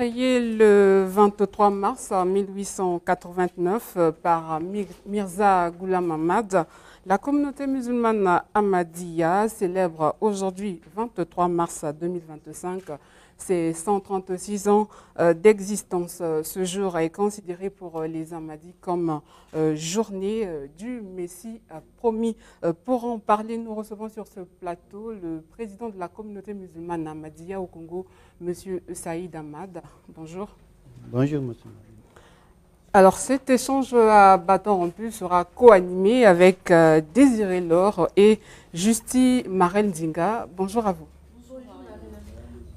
Créé le 23 mars 1889 par Mirza Ghulam Ahmad, la communauté musulmane Ahmadiyya célèbre aujourd'hui, 23 mars 2025, ses 136 ans d'existence. Ce jour est considéré pour les Ahmadis comme journée du Messie promis. Pour en parler, nous recevons sur ce plateau le président de la communauté musulmane Ahmadiyya au Congo, M. Saïd Ahmad. Bonjour. Bonjour, monsieur. Alors, cet échange à bâton rompu sera co-animé avec Désiré Laure et Justy Marel Dinga. Bonjour à vous.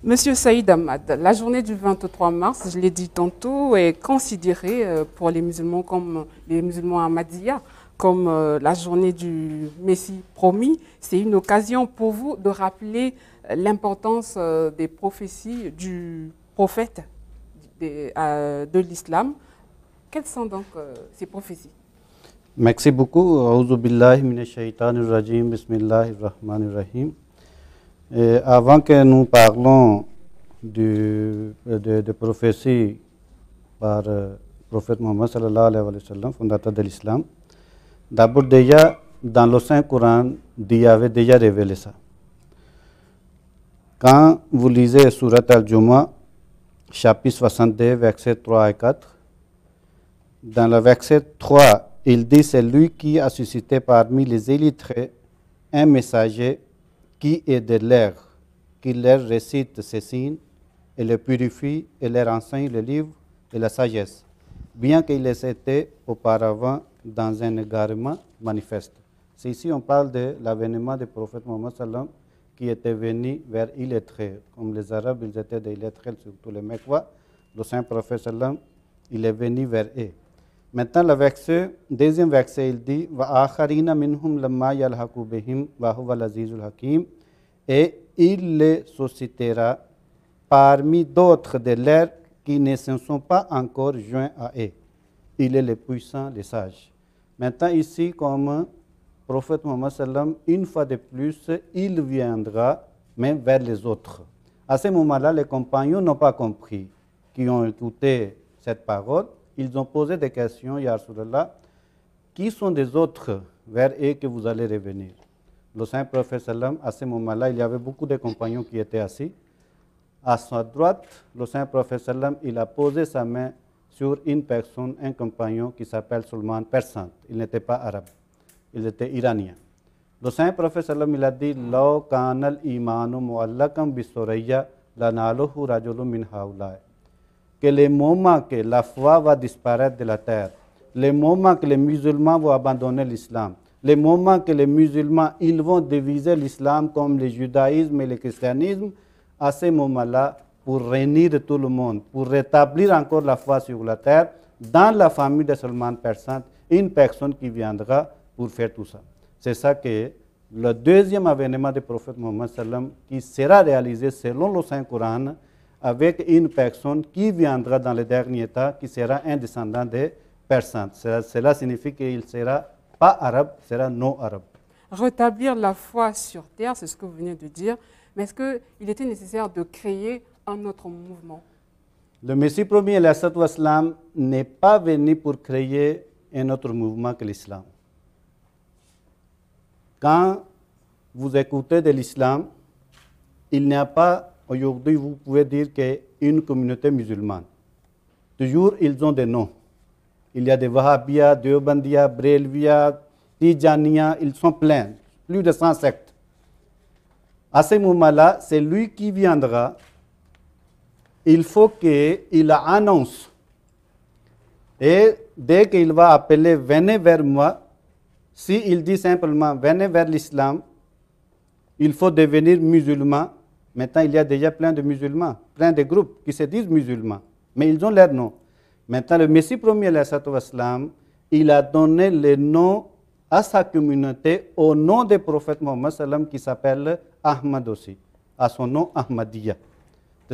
Monsieur Saïd Ahmad, la journée du 23 mars, je l'ai dit tantôt, est considérée pour les musulmans comme les musulmans Ahmadiyya comme la journée du Messie promis. C'est une occasion pour vous de rappeler l'importance des prophéties du prophète de l'islam. Quelles sont donc ces prophéties? Merci beaucoup. A'udhu billahi minash shaitanir rajim. Bismillahir rahmanir rahim. Avant que nous parlons de prophéties par le prophète Mohammed sallallahu alayhi wa sallam, fondateur de l'islam, d'abord déjà dans le Saint-Coran, Dieu avait déjà révélé ça. Quand vous lisez Surat Al-Jumu'ah, chapitre 62, versets 3 et 4, dans le verset 3, il dit: c'est lui qui a suscité parmi les illettrés un messager qui est de l'air, qui leur récite ses signes et les purifie et leur enseigne le livre et la sagesse, bien qu'il les était auparavant dans un égarement manifeste. C'est ici on parle de l'avènement du prophète Mohammed sallam qui était venu vers illettrés. Comme les Arabes, ils étaient des illettrés, surtout les Mecquois. Le saint prophète sallam, il est venu vers eux. Maintenant, le verset, deuxième verset, il dit: wa akharina minhum lamma yalhaqu bihim wa huwa al-azizul hakim, et il les suscitera parmi d'autres de leurs qui ne se sont pas encore joints à eux. Il est le puissant, le sage. Maintenant, ici, comme prophète Mohammed sallam, une fois de plus, il viendra même vers les autres. À ce moment-là, les compagnons n'ont pas compris, qui ont écouté cette parole. Ils ont posé des questions, Ya Rasulallah, qui sont des autres vers eux que vous allez revenir? Le saint prophète sallam, à ce moment-là, il y avait beaucoup de compagnons qui étaient assis. À sa droite, le saint prophète sallam, il a posé sa main sur une personne, un compagnon qui s'appelle Sulman Persan. Il n'était pas arabe, il était iranien. Le saint prophète sallam, il a dit: Law kanal imanu mu'allakam bisurayya lanaluhu rajulun min haulai. Que le moment que la foi va disparaître de la terre, le moment que les musulmans vont abandonner l'islam, le moment que les musulmans ils vont diviser l'islam comme le judaïsme et le christianisme, à ce moment-là, pour réunir tout le monde, pour rétablir encore la foi sur la terre, dans la famille de Salman Persan, une personne qui viendra pour faire tout ça. C'est ça que le deuxième avènement du prophète Mohammed sallam, qui sera réalisé selon le Saint-Coran, avec une personne qui viendra dans le dernier temps, qui sera un descendant des Persans. Cela signifie qu'il ne sera pas arabe, il sera non arabe. Rétablir la foi sur terre, c'est ce que vous venez de dire, mais est-ce qu'il était nécessaire de créer un autre mouvement? Le Messie premier, l'islam, n'est pas venu pour créer un autre mouvement que l'islam. Quand vous écoutez de l'islam, il n'y a pas, aujourd'hui, vous pouvez dire qu'une communauté musulmane. Toujours, ils ont des noms. Il y a des Wahhabiyas, Deobandiyas, Brelviyas, Tijaniya, ils sont pleins, plus de 100 sectes. À ce moment-là, c'est lui qui viendra. Il faut qu'il annonce. Et dès qu'il va appeler: venez vers moi, s'il dit simplement venez vers l'islam, il faut devenir musulman. Maintenant, il y a déjà plein de musulmans, plein de groupes qui se disent musulmans, mais ils ont leur nom. Maintenant, le Messie premier, il a donné le nom à sa communauté au nom du prophète Mohammed sallam, qui s'appelle Ahmad aussi, à son nom Ahmadiyya.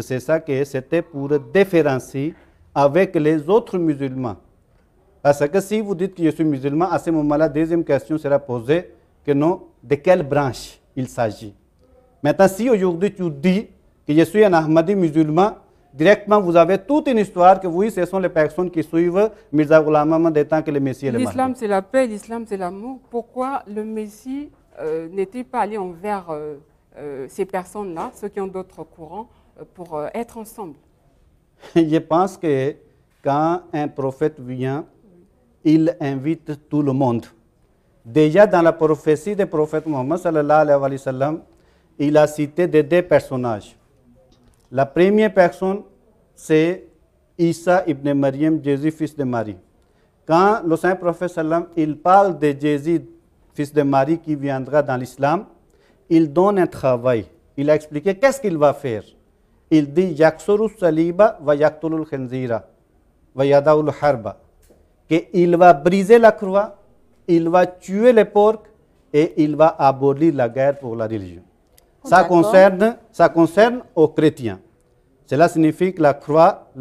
C'est ça que c'était pour différencier avec les autres musulmans. Parce que si vous dites que je suis musulman, à ce moment-là, deuxième question sera posée, que non, de quelle branche il s'agit. Maintenant, si aujourd'hui tu dis que je suis un Ahmadi musulman, directement vous avez toute une histoire que oui, ce sont les personnes qui suivent Mirza Ghulam Ahmad des temps que le Messie est le Mahdi. L'islam, c'est la paix, l'islam, c'est l'amour. Pourquoi le Messie n'était pas allé envers ces personnes-là, ceux qui ont d'autres courants, pour être ensemble? Je pense que quand un prophète vient, il invite tout le monde. Déjà dans la prophétie du prophète Mohammed sallallahu alayhi wa sallam, il a cité deux personnages. La première personne, c'est Isa ibn Maryam, Jésus, fils de Marie. Quand le Saint Prophète sallam, il parle de Jésus, fils de Marie, qui viendra dans l'islam, il donne un travail. Il a expliqué qu'est-ce qu'il va faire. Il dit Yaksuru saliba va yaktulul khanzira va yadaul harba. Qu'il va briser la croix, il va tuer les porcs et il va abolir la guerre pour la religion. Ça concerne aux chrétiens. Cela signifie que la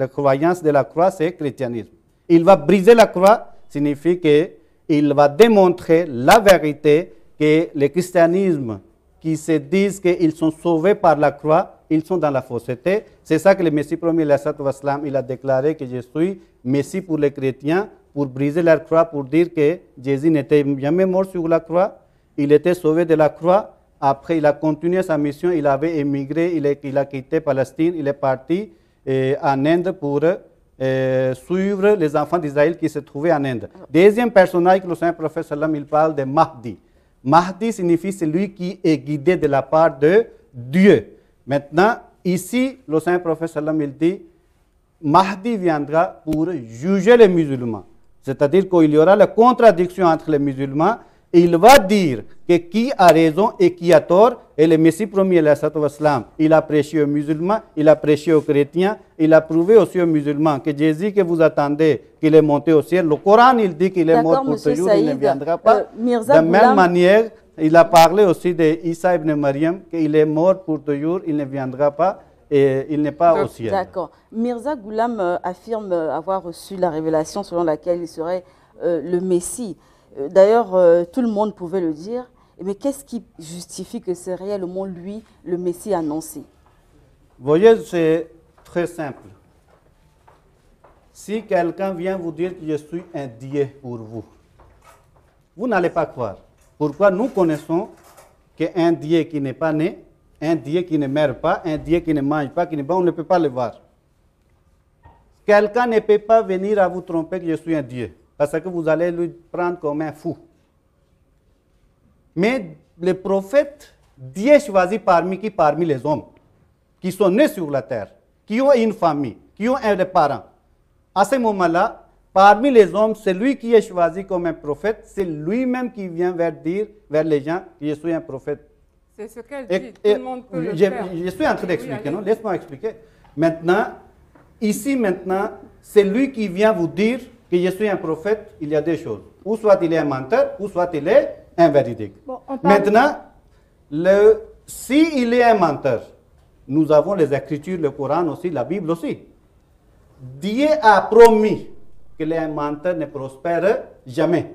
croyance de la croix, c'est le christianisme. Il va briser la croix, signifie qu'il va démontrer la vérité que le christianisme, qui se disent qu'ils sont sauvés par la croix, ils sont dans la fausseté. C'est ça que le Messie premier, il a déclaré que je suis Messie pour les chrétiens, pour briser leur croix, pour dire que Jésus n'était jamais mort sur la croix, il était sauvé de la croix. Après, il a continué sa mission, il avait émigré, il a quitté Palestine, il est parti en Inde pour suivre les enfants d'Israël qui se trouvaient en Inde. Deuxième personnage que le Saint Prophète sallam, il parle de Mahdi. Mahdi signifie celui qui est guidé de la part de Dieu. Maintenant, ici, le Saint Prophète sallam, il dit, Mahdi viendra pour juger les musulmans. C'est-à-dire qu'il y aura la contradiction entre les musulmans. Il va dire que qui a raison et qui a tort. Et le Messie premier, il a prêché aux musulmans, il a prêché aux chrétiens, il a prouvé aussi aux musulmans que Jésus que vous attendez, qu'il est monté au ciel. Le Coran, il dit qu'il est mort pour toujours, il ne viendra pas. De la même manière, il a parlé aussi d'Isa ibn Maryam, qu'il est mort pour toujours, il ne viendra pas et il n'est pas au ciel. D'accord. Mirza Ghulam affirme avoir reçu la révélation selon laquelle il serait le Messie. D'ailleurs, tout le monde pouvait le dire. Mais qu'est-ce qui justifie que c'est réellement lui, le Messie annoncé? Vous voyez, c'est très simple. Si quelqu'un vient vous dire que je suis un Dieu pour vous, vous n'allez pas croire. Pourquoi? Nous connaissons qu'un Dieu qui n'est pas né, un Dieu qui ne meurt pas, un Dieu qui ne mange pas, qui ne boit, on ne peut pas le voir. Quelqu'un ne peut pas venir à vous tromper que je suis un Dieu, parce que vous allez lui prendre comme un fou. Mais les prophètes, Dieu choisit parmi les hommes qui sont nés sur la terre, qui ont une famille, qui ont des parents. À ce moment-là, parmi les hommes, celui qui est choisi comme un prophète, c'est lui-même qui vient dire vers les gens que je suis un prophète. C'est ce qu'elle dit, tout le monde peut le faire. Je suis en train d'expliquer, non? Laisse-moi expliquer. Maintenant, c'est lui qui vient vous dire que je suis un prophète, il y a deux choses. Ou soit il est un menteur, ou soit il est un véridique. Bon, maintenant, s'il est un menteur, nous avons les Écritures, le Coran aussi, la Bible aussi. Dieu a promis que les menteurs ne prospèrent jamais.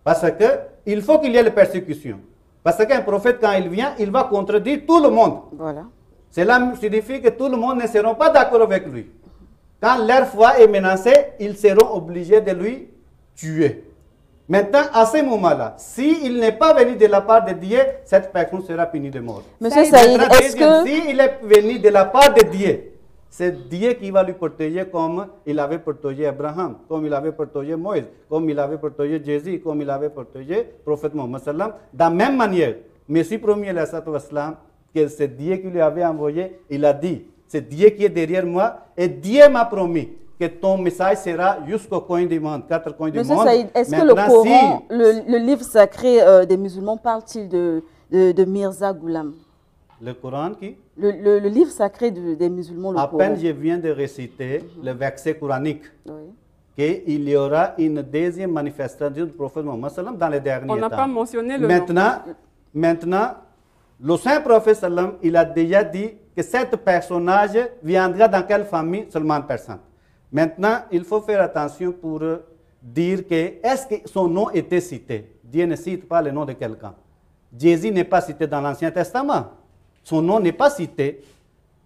Parce qu'il faut qu'il y ait les persécutions. Parce qu'un prophète, quand il vient, il va contredire tout le monde. Voilà. Cela signifie que tout le monde ne sera pas d'accord avec lui. Quand leur foi est menacée, ils seront obligés de lui tuer. Maintenant, à ce moment-là, s'il n'est pas venu de la part de Dieu, cette personne sera punie de mort. Monsieur Saïd, est-ce que... S'il est venu de la part de Dieu, c'est Dieu qui va lui protéger comme il avait protégé Abraham, comme il avait protégé Moïse, comme il avait protégé Jésus, comme il avait protégé le prophète Mohammed. De la même manière, Messie premier, que c'est Dieu qui lui avait envoyé, il a dit, c'est Dieu qui est derrière moi, et Dieu m'a promis que ton message sera jusqu'au coin du monde, 4 coins du monde. Monsieur Saïd, est-ce que le Coran, le livre sacré des musulmans, parle-t-il de Mirza Ghulam? Le Coran qui? Le livre sacré des musulmans, le Coran. À peine je viens de réciter le verset coranique, qu'il y aura une deuxième manifestation du prophète Mohammed dans les derniers temps. On n'a pas mentionné le Maintenant, le Saint Prophète sallam, il a déjà dit que cet personnage viendra dans quelle famille? Seulement personne. Maintenant, il faut faire attention pour dire que est-ce que son nom était cité? Dieu ne cite pas le nom de quelqu'un. Jésus n'est pas cité dans l'Ancien Testament. Son nom n'est pas cité.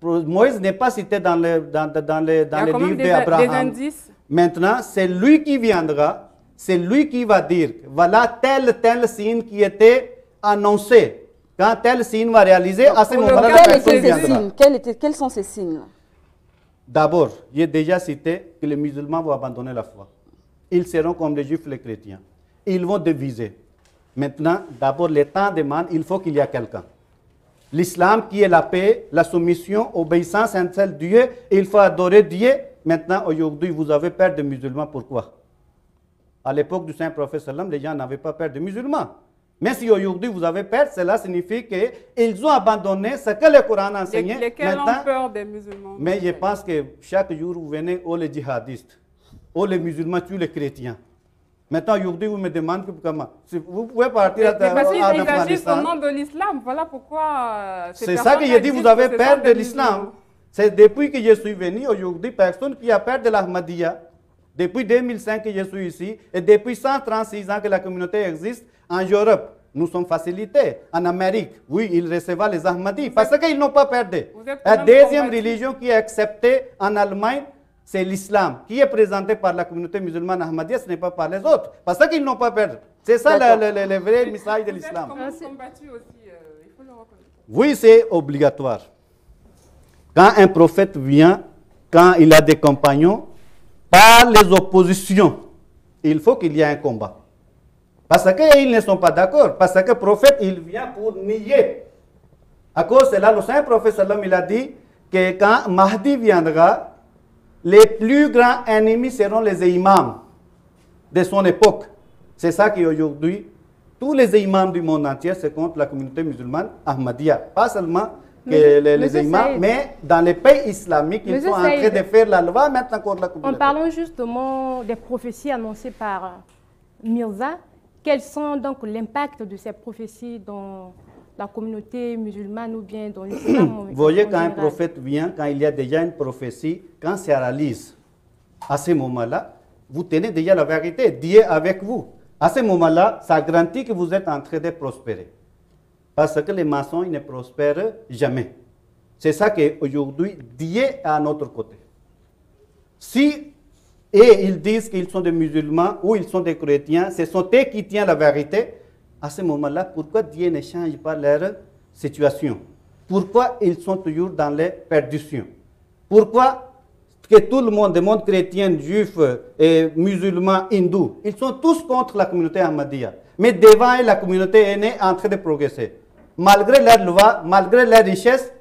Moïse n'est pas cité dans les livres des d'Abraham. indices. Maintenant, c'est lui qui viendra, c'est lui qui va dire, voilà tel signe qui était annoncé. Quand tel signe va réaliser, à ce moment-là, la personne viendra. Quels sont ces signes? D'abord, j'ai déjà cité que les musulmans vont abandonner la foi. Ils seront comme les juifs, les chrétiens. Ils vont diviser. Maintenant, d'abord, le temps demande, il faut qu'il y ait quelqu'un. L'islam qui est la paix, la soumission, obéissance à un seul Dieu, il faut adorer Dieu. Maintenant, aujourd'hui, vous avez peur des musulmans. Pourquoi? À l'époque du Saint-Prophète, les gens n'avaient pas peur des musulmans. Mais si aujourd'hui vous avez peur, cela signifie qu'ils ont abandonné ce que le Coran enseignait. Lesquels ont peur des musulmans? Mais je pense que chaque jour, vous venez, oh les djihadistes, oh les musulmans tuent les chrétiens. Maintenant, aujourd'hui, vous me demandez comment. Vous pouvez partir à Afghanistan. Ils agissent au nom de l'islam. Voilà pourquoi. C'est ça que j'ai dit, vous avez peur de l'islam. C'est depuis que je suis venu aujourd'hui, personne qui a peur de l'Ahmadiyya. Depuis 2005 que je suis ici, et depuis 136 ans que la communauté existe, en Europe, nous sommes facilités. En Amérique, oui, ils recevaient les Ahmadis parce qu'ils n'ont pas perdu. La deuxième religion qui est acceptée en Allemagne, c'est l'islam, qui est présenté par la communauté musulmane Ahmadiyya, ce n'est pas par les autres, parce qu'ils n'ont pas perdu. C'est ça le vrai message de l'islam. Oui, c'est obligatoire. Quand un prophète vient, quand il a des compagnons, par les oppositions, il faut qu'il y ait un combat. Parce qu'ils ne sont pas d'accord. Parce que le prophète, il vient pour nier. À cause de cela, le Saint-Prophète, il a dit que quand Mahdi viendra, les plus grands ennemis seront les imams de son époque. C'est ça qu'aujourd'hui, tous les imams du monde entier, c'est contre la communauté musulmane Ahmadiyya. Pas seulement que les imams, mais dans les pays islamiques, ils sont en train de faire la loi maintenant contre la communauté. En parlant justement des prophéties annoncées par Mirza, quels sont donc l'impact de ces prophéties dans la communauté musulmane ou bien dans l'islam? Vous voyez, quand un prophète vient, quand il y a déjà une prophétie, quand ça réalise, à ce moment-là, vous tenez déjà la vérité, Dieu est avec vous. À ce moment-là, ça garantit que vous êtes en train de prospérer. Parce que les maçons, ils ne prospèrent jamais. C'est ça qu'aujourd'hui, Dieu est à notre côté. Si ils disent qu'ils sont des musulmans ou ils sont des chrétiens, ce sont eux qui tiennent la vérité, à ce moment-là, pourquoi Dieu ne change pas leur situation? Pourquoi ils sont toujours dans les perditions? Pourquoi que tout le monde chrétien, juif, et musulman, hindou, ils sont tous contre la communauté Ahmadiyya. Mais devant eux, la communauté est en train de progresser. Malgré leur loi, malgré leur richesse.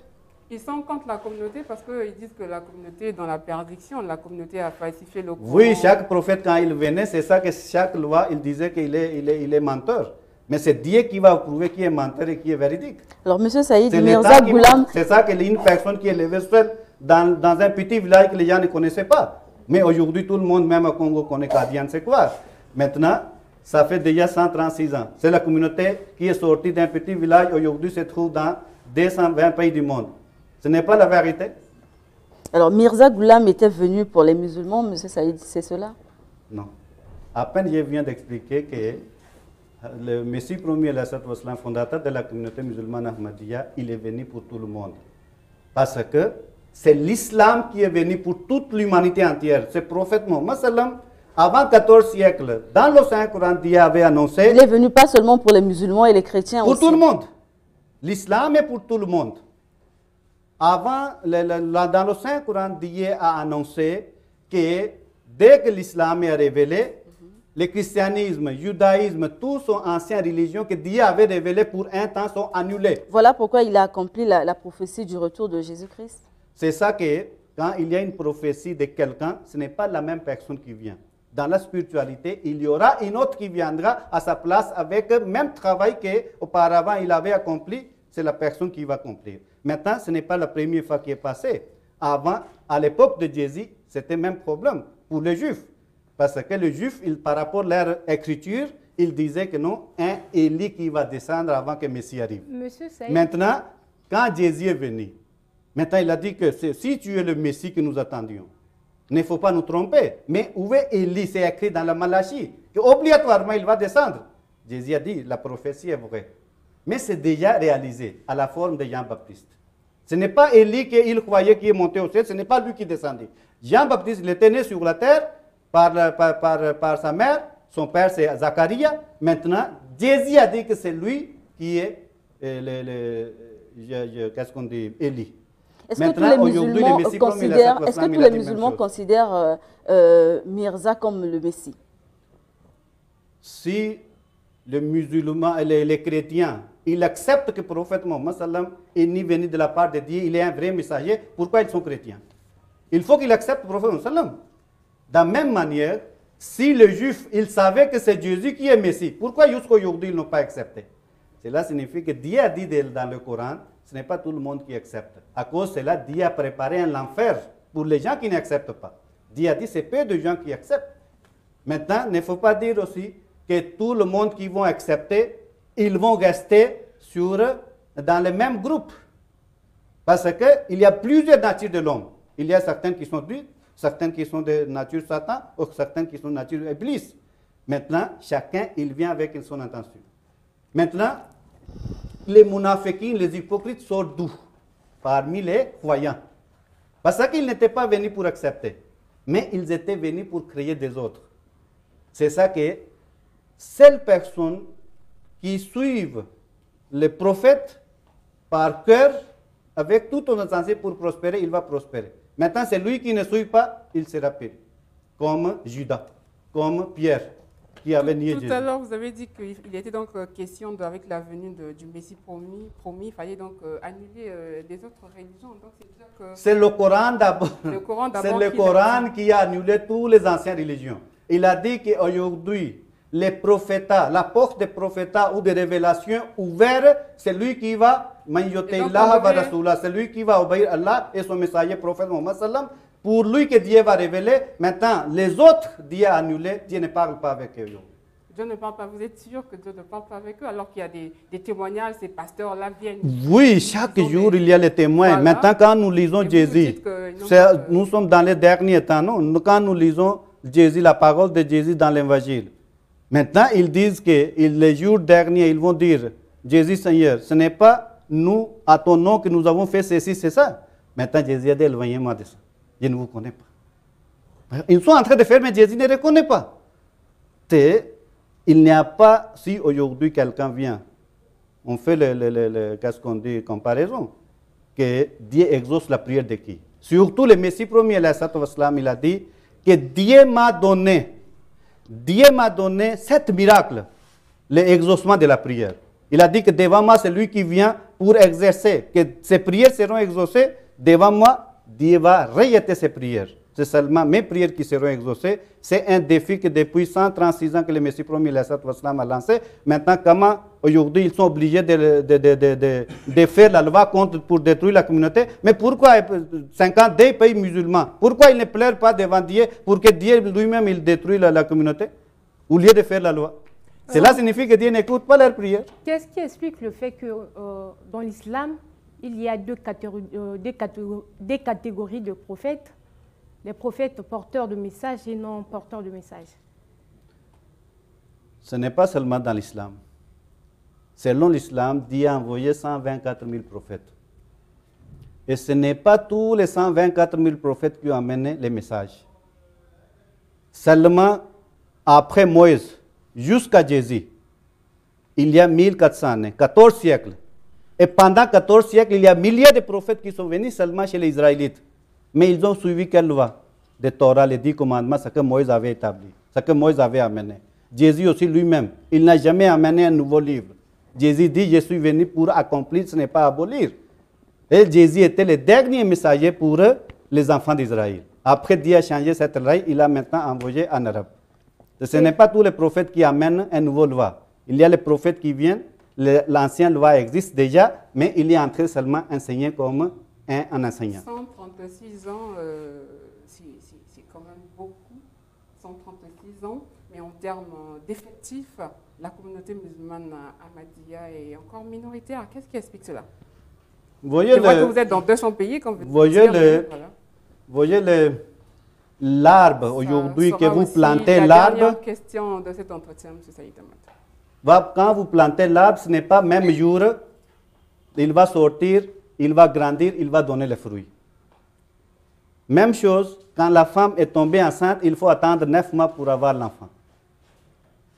Ils sont contre la communauté parce qu'ils disent que la communauté est dans la perdition, la communauté a falsifié le Coran. Oui, chaque prophète, quand il venait, c'est ça que chaque loi, il disait qu'il est menteur. Mais c'est Dieu qui va prouver qui est menteur et qui est véridique. Alors, M. Saïd Mirza Ghulam... C'est ça qu'une personne qui est élevée seule dans un petit village que les gens ne connaissaient pas. Mais aujourd'hui, tout le monde, même au Congo, connaît Kadian, c'est quoi? Maintenant, ça fait déjà 136 ans. C'est la communauté qui est sortie d'un petit village, aujourd'hui se trouve dans 220 pays du monde. Ce n'est pas la vérité. Alors, Mirza Ghulam était venu pour les musulmans, M. Saïd, c'est cela? Non. À peine je viens d'expliquer que le Messie premier, fondateur de la communauté musulmane Ahmadiyya, il est venu pour tout le monde. Parce que c'est l'islam qui est venu pour toute l'humanité entière. C'est le prophète Mohammed sallam. Avant 14 siècles, dans le Saint-Coran, Dieu avait annoncé... Il est venu pas seulement pour les musulmans et les chrétiens pour aussi. Pour tout le monde. L'islam est pour tout le monde. Avant, dans le Saint-Coran, Dieu a annoncé que dès que l'islam est révélé, le christianisme, le judaïsme, toutes ces anciennes religions que Dieu avait révélées pour un temps sont annulées. Voilà pourquoi il a accompli la prophétie du retour de Jésus-Christ. C'est ça que quand il y a une prophétie de quelqu'un, ce n'est pas la même personne qui vient. Dans la spiritualité, il y aura une autre qui viendra à sa place avec le même travail qu'auparavant il avait accompli. C'est la personne qui va accomplir. Maintenant, ce n'est pas la première fois qui est passé. Avant, à l'époque de Jésus, c'était le même problème pour les Juifs. Parce que les Juifs, par rapport à leur écriture, ils disaient que non, un Élie qui va descendre avant que le Messie arrive. Maintenant, quand Jésus est venu, maintenant il a dit que si tu es le Messie que nous attendions, il ne faut pas nous tromper. Mais où est Élie? C'est écrit dans la Malachie, qu'obligatoirement il va descendre. Jésus a dit, la prophétie est vraie. Mais c'est déjà réalisé à la forme de Jean-Baptiste. Ce n'est pas Élie qu'il croyait qui est monté au ciel, ce n'est pas lui qui descendit. Jean-Baptiste, il était né sur la terre par sa mère, son père c'est Zacharie. Maintenant, Jésus a dit que c'est lui qui est, qu'est-ce qu'on dit, Élie. Est-ce que tous les musulmans considèrent Mirza comme le Messie? Si les musulmans et les chrétiens, ils acceptent que le prophète Mohammed est ni venu de la part de Dieu, il est un vrai messager, pourquoi ils sont chrétiens? Il faut qu'ils acceptent le prophète Mohammed. De la même manière, si les juifs, ils savaient que c'est Jésus qui est Messie, pourquoi jusqu'à aujourd'hui ils n'ont pas accepté? Cela signifie que Dieu a dit dans le Coran, ce n'est pas tout le monde qui accepte. À cause de cela, Dieu a préparé un enfer pour les gens qui n'acceptent pas. Dieu a dit, c'est peu de gens qui acceptent. Maintenant, il ne faut pas dire aussi que tout le monde qui vont accepter, ils vont rester dans le même groupe. Parce qu'il y a plusieurs natures de l'homme. Il y a certaines qui sont dites, certaines qui sont de nature Satan, ou certaines qui sont de nature Iblis. Maintenant, chacun, il vient avec son intention. Maintenant, les munafiqins, les hypocrites sortent d'où? Parmi les croyants. Parce qu'ils n'étaient pas venus pour accepter, mais ils étaient venus pour créer des autres. C'est ça que seules personnes qui suivent les prophètes par cœur, avec toute son intention pour prospérer, il va prospérer. Maintenant, c'est lui qui ne suit pas, il sera pire. Comme Judas, comme Pierre, qui avait nié Jésus. Tout à l'heure, vous avez dit qu'il était donc question, avec la venue du Messie promis, il fallait donc annuler les autres religions. Donc, c'est le Coran d'abord. C'est le Coran qui a annulé toutes les anciennes religions. Il a dit qu'aujourd'hui, les prophètes, la porte des prophètes ou des révélations ouvertes, c'est lui qui va c'est lui qui va obéir à Allah et son messager prophète Mohammed sallam. Pour lui que Dieu va révéler. Maintenant, les autres, Dieu a annulé, Dieu ne parle pas avec eux. Dieu ne parle pas. Vous êtes sûr que Dieu ne parle pas avec eux alors qu'il y a des témoignages, ces pasteurs-là viennent. Oui, chaque jour il y a les témoins. Voilà. Maintenant, quand nous lisons Jésus, nous sommes dans les derniers temps, non? Quand nous lisons Jésus, la parole de Jésus dans l'évangile. Maintenant, ils disent que les jours derniers, ils vont dire, Jésus Seigneur, ce n'est pas nous, à ton nom, que nous avons fait ceci, c'est ça. Maintenant, Jésus a dit, éloignez-moi de ça. Je ne vous connais pas. Ils sont en train de faire, mais Jésus ne reconnaît pas. Il n'y a pas, si aujourd'hui quelqu'un vient, on fait qu'est-ce qu'on dit, comparaison, que Dieu exauce la prière de qui? Surtout le Messie premier, il a dit que Dieu m'a donné 7 miracles, l'exaucement de la prière. Il a dit que devant moi, c'est lui qui vient pour exercer, que ses prières seront exaucées. Devant moi, Dieu va rejeter ses prières. C'est seulement mes prières qui seront exaucées. C'est un défi que depuis 136 ans que le Messie premier a lancé. Maintenant, comment aujourd'hui ils sont obligés de faire la loi pour détruire la communauté? Mais pourquoi 52 pays musulmans? Pourquoi ils ne pleurent pas devant Dieu pour que Dieu lui-même il détruise la communauté au lieu de faire la loi? Cela signifie que Dieu n'écoute pas leurs prières. Qu'est-ce qui explique le fait que dans l'islam, il y a deux catégories de prophètes, les prophètes porteurs de messages et non porteurs de messages? Ce n'est pas seulement dans l'islam. Selon l'islam, Dieu a envoyé 124 000 prophètes. Et ce n'est pas tous les 124 000 prophètes qui ont amené les messages. Seulement après Moïse, jusqu'à Jésus, il y a 1400 années, 14 siècles. Et pendant 14 siècles, il y a milliers de prophètes qui sont venus seulement chez les Israélites. Mais ils ont suivi quelle loi? De Torah, les 10 commandements, ce que Moïse avait établi, ce que Moïse avait amené. Jésus aussi lui-même, il n'a jamais amené un nouveau livre. Jésus dit, je suis venu pour accomplir, ce n'est pas abolir. Et Jésus était le dernier messager pour les enfants d'Israël. Après Dieu a changé cette loi, il a maintenant envoyé en Europe. Ce n'est pas tous les prophètes qui amènent une nouvelle loi. Il y a les prophètes qui viennent, l'ancienne loi existe déjà, mais il est en train seulement d'enseigner comme un enseignant. 136 ans, c'est quand même beaucoup, 136 ans, mais en termes d'effectifs, la communauté musulmane ahmadiyya est encore minoritaire. Qu'est-ce qui explique cela? Je vois que vous êtes dans 200 pays, comme vous dites. Voyez l'arbre aujourd'hui que vous plantez l'arbre. La dernière question de cet entretien, M. Saïd Ahmad. Quand vous plantez l'arbre, ce n'est pas même jour, il va sortir il va grandir, il va donner les fruits. Même chose, quand la femme est tombée enceinte, il faut attendre 9 mois pour avoir l'enfant.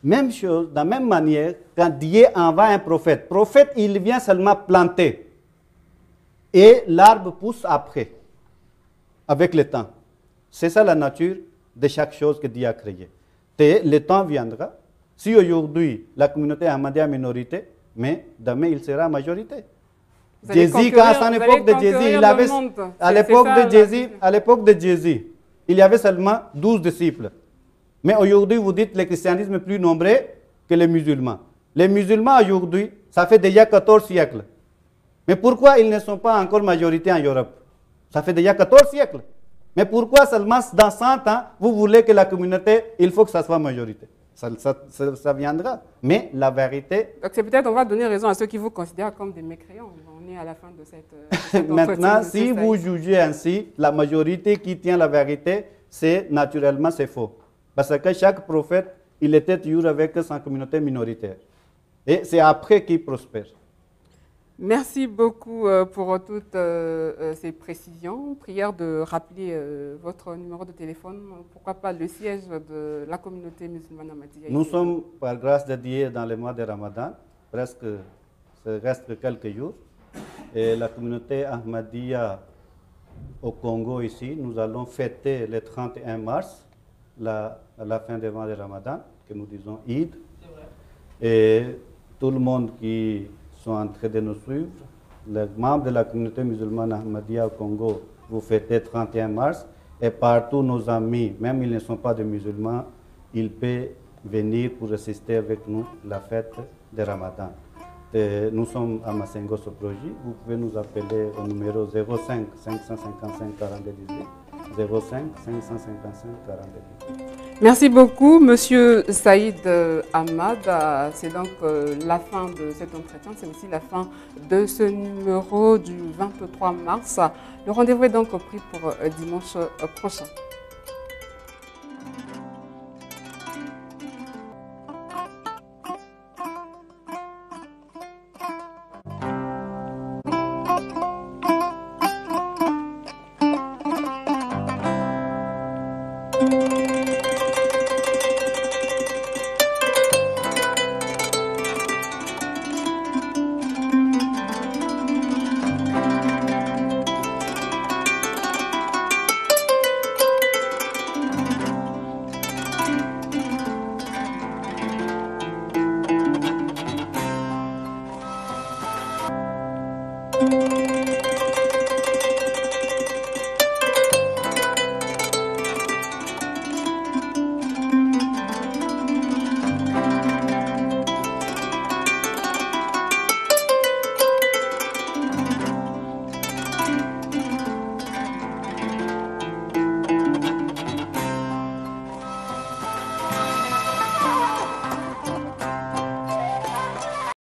Même chose, de la même manière, quand Dieu envoie un prophète, il vient seulement planter. Et l'arbre pousse après, avec le temps. C'est ça la nature de chaque chose que Dieu a créée. Et le temps viendra. Si aujourd'hui la communauté ahmadiyya est minorité, mais demain il sera majorité. Jésus, quand à l'époque de Jésus, il avait, à l'époque de Jésus, il y avait seulement 12 disciples. Mais aujourd'hui, vous dites que le christianisme est plus nombreux que les musulmans. Les musulmans aujourd'hui, ça fait déjà 14 siècles. Mais pourquoi ils ne sont pas encore majorité en Europe? Ça fait déjà 14 siècles. Mais pourquoi seulement dans 100 ans, vous voulez que la communauté, il faut que ça soit majorité? Ça viendra. Mais la vérité... Donc c'est peut-être, on va donner raison à ceux qui vous considèrent comme des mécréants. On est à la fin de cette Maintenant, si vous jugez ainsi, la majorité qui tient la vérité, c'est naturellement c'est faux. Parce que chaque prophète, il était toujours avec sa communauté minoritaire. Et c'est après qu'il prospère. Merci beaucoup pour toutes ces précisions. Prière de rappeler votre numéro de téléphone, pourquoi pas le siège de la communauté musulmane ahmadiyya. Nous sommes, par grâce de Dieu, dans le mois de Ramadan, presque, il reste quelques jours. Et la communauté ahmadiyya au Congo ici, nous allons fêter le 31 mars, à la fin du mois de Ramadan, que nous disons Eid. Et tout le monde qui sont en train de nous suivre, les membres de la communauté musulmane ahmadiyya au Congo, vous fêtez 31 mars. Et partout, nos amis, même ils ne sont pas des musulmans, ils peuvent venir pour assister avec nous à la fête de Ramadan. Et nous sommes à Masengo Soproji. Vous pouvez nous appeler au numéro 05 555 4218. 05 555 4218. Merci beaucoup, Monsieur Saïd Ahmad. C'est donc la fin de cet entretien. C'est aussi la fin de ce numéro du 23 mars. Le rendez-vous est donc pris pour dimanche prochain.